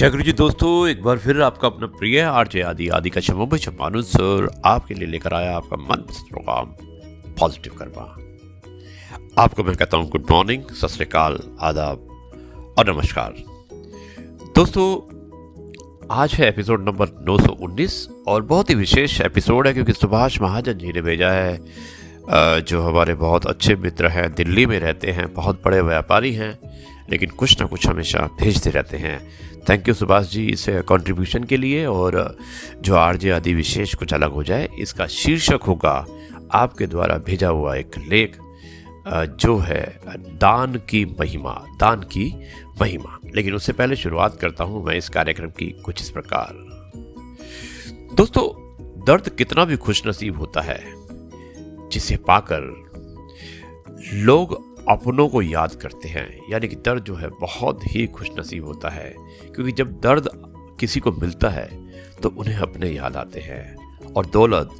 जय गुरु जी दोस्तों, एक बार फिर आपका अपना प्रिय आरजे आदि आदि का शमोभे शमानुस सर आपके लिए लेकर आया आपका मनपसंद प्रोग्राम पॉजिटिव कर्मा। आपको मैं कहता हूँ गुड मॉर्निंग, सत श्री अकाल, आदाब और नमस्कार। दोस्तों, आज है एपिसोड नंबर 919 और बहुत ही विशेष एपिसोड है क्योंकि सुभाष महाजन जी ने भेजा है, जो हमारे बहुत अच्छे मित्र हैं, दिल्ली में रहते हैं, बहुत बड़े व्यापारी हैं, लेकिन कुछ ना कुछ हमेशा भेजते रहते हैं। थैंक यू सुभाष जी इस कंट्रीब्यूशन के लिए। और जो आरजे आदि विशेष कुछ अलग हो जाए, इसका शीर्षक होगा आपके द्वारा भेजा हुआ एक लेख जो है दान की महिमा, दान की महिमा। लेकिन उससे पहले शुरुआत करता हूं मैं इस कार्यक्रम की कुछ इस प्रकार। दोस्तों, दर्द कितना भी खुशनसीब होता है, जिसे पाकर लोग अपनों को याद करते हैं। यानी कि दर्द जो है बहुत ही खुशनसीब होता है, क्योंकि जब दर्द किसी को मिलता है तो उन्हें अपने याद आते हैं। और दौलत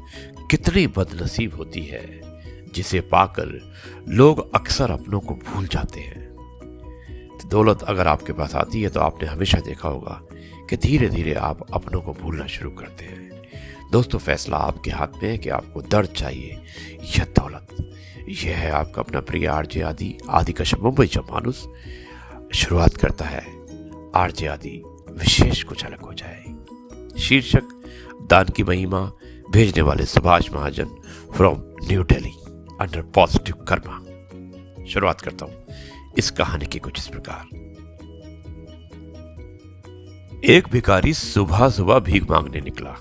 कितनी बदनसीब होती है, जिसे पाकर लोग अक्सर अपनों को भूल जाते हैं। तो दौलत अगर आपके पास आती है तो आपने हमेशा देखा होगा कि धीरे धीरे आप अपनों को भूलना शुरू करते हैं। दोस्तों, फैसला आपके हाथ में है कि आपको दर्द चाहिए या दौलत। यह है आपका अपना प्रिय आरजे आदि आदि का शमोभे शमानुस। शुरुआत करता है आरजे आदि विशेष कुछ अलग हो जाए। शीर्षक दान की महिमा। भेजने वाले Subhash Mahajan from New Delhi under positive karma. शुरुआत करता हूं इस कहानी की कुछ इस प्रकार। एक भिखारी सुबह सुबह भीख मांगने निकला।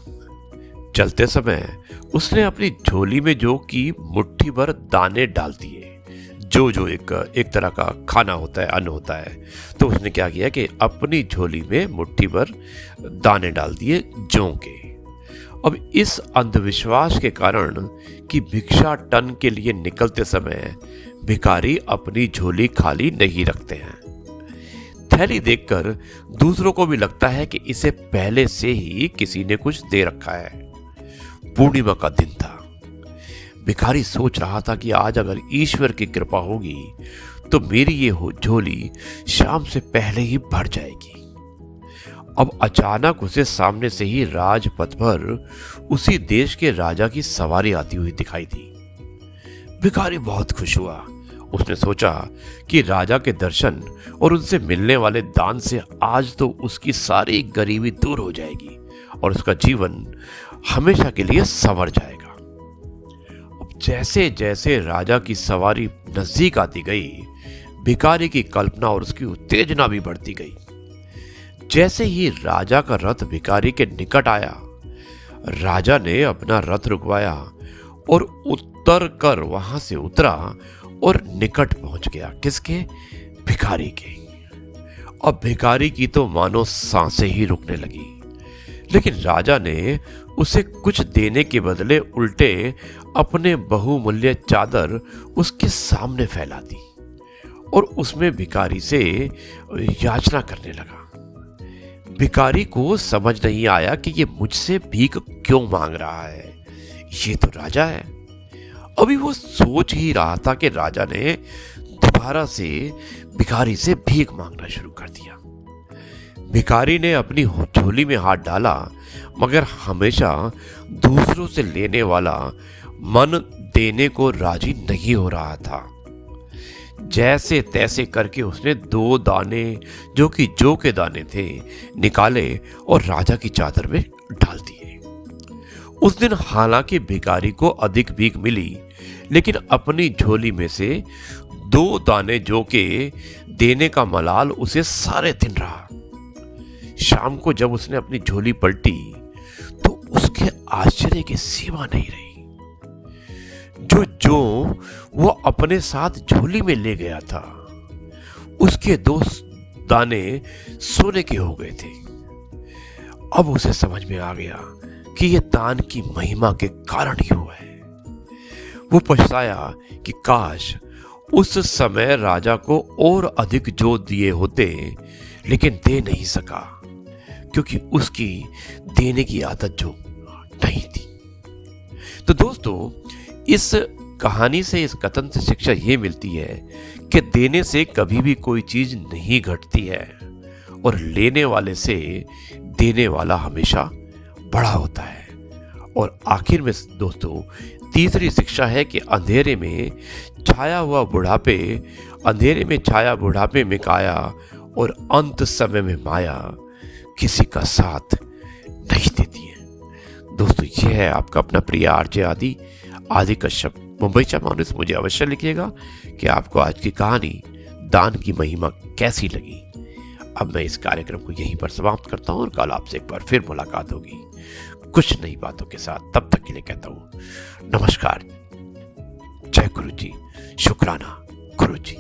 चलते समय उसने अपनी झोली में जो कि मुट्ठी भर दाने डाल दिए, जो एक तरह का खाना होता है, अन्न होता है। तो उसने क्या किया कि अपनी झोली में मुट्ठी भर दाने डाल दिए जौ के। अब इस अंधविश्वास के कारण कि भिक्षा टन के लिए निकलते समय भिखारी अपनी झोली खाली नहीं रखते हैं। थैली देखकर दूसरों को भी लगता है कि इसे पहले से ही किसी ने कुछ दे रखा है। पूर्णिमा का दिन था। भिखारी सोच रहा था कि आज अगर ईश्वर की कृपा होगी तो मेरी ये झोली शाम से पहले ही भर जाएगी। अब अचानक उसे सामने से ही राजपथ पर उसी देश के राजा की सवारी आती हुई दिखाई दी। भिखारी बहुत खुश हुआ। उसने सोचा कि राजा के दर्शन और उनसे मिलने वाले दान से आज तो उसकी सारी गरीबी दूर हो जाएगी और उसका जीवन हमेशा के लिए संवर जाएगा। अब जैसे जैसे राजा की सवारी नजदीक आती गई, भिखारी की कल्पना और उसकी उत्तेजना भी बढ़ती गई। जैसे ही राजा का रथ भिखारी के निकट आया, राजा ने अपना रथ रुकवाया और उतर कर वहां से उतरा और निकट पहुंच गया। किसके? भिखारी के। अब भिखारी की तो मानो सांसें ही रुकने लगी। लेकिन राजा ने उसे कुछ देने के बदले उल्टे अपने बहुमूल्य चादर उसके सामने फैला दी और उसमें भिखारी से याचना करने लगा। भिखारी को समझ नहीं आया कि ये मुझसे भीख क्यों मांग रहा है। ये तो राजा है। अभी वो सोच ही रहा था कि राजा ने दोबारा से भिखारी से भीख मांगना शुरू कर दिया। भिखारी ने अपनी झोली में हाथ डाला, मगर हमेशा दूसरों से लेने वाला मन देने को राजी नहीं हो रहा था। जैसे तैसे करके उसने 2 दाने जो कि जौ के दाने थे निकाले और राजा की चादर में डाल दिए। उस दिन हालांकि भिखारी को अधिक भीख मिली, लेकिन अपनी झोली में से 2 दाने जौ के देने का मलाल उसे सारे दिन रहा। शाम को जब उसने अपनी झोली पलटी तो उसके आश्चर्य की सीमा नहीं रही। जो वो अपने साथ झोली में ले गया था, उसके 2 दाने सोने के हो गए थे। अब उसे समझ में आ गया कि यह दान की महिमा के कारण ही हुआ है। वो पछताया कि काश उस समय राजा को और अधिक जौ दिए होते, लेकिन दे नहीं सका क्योंकि उसकी देने की आदत जो नहीं थी। तो दोस्तों, इस कहानी से, इस कथन से शिक्षा ये मिलती है कि देने से कभी भी कोई चीज नहीं घटती है और लेने वाले से देने वाला हमेशा बड़ा होता है। और आखिर में दोस्तों, तीसरी शिक्षा है कि अंधेरे में छाया बुढ़ापे में काया और अंत समय में माया किसी का साथ नहीं देती है। दोस्तों, ये है आपका अपना प्रिय आरजे आदि कश्यप, मुंबई चमानुस। मुझे अवश्य लिखिएगा कि आपको आज की कहानी दान की महिमा कैसी लगी। अब मैं इस कार्यक्रम को यहीं पर समाप्त करता हूँ और कल आपसे एक बार फिर मुलाकात होगी कुछ नई बातों के साथ। तब तक के लिए कहता हूँ नमस्कार, जय गुरु जी, शुक्राना गुरु जी।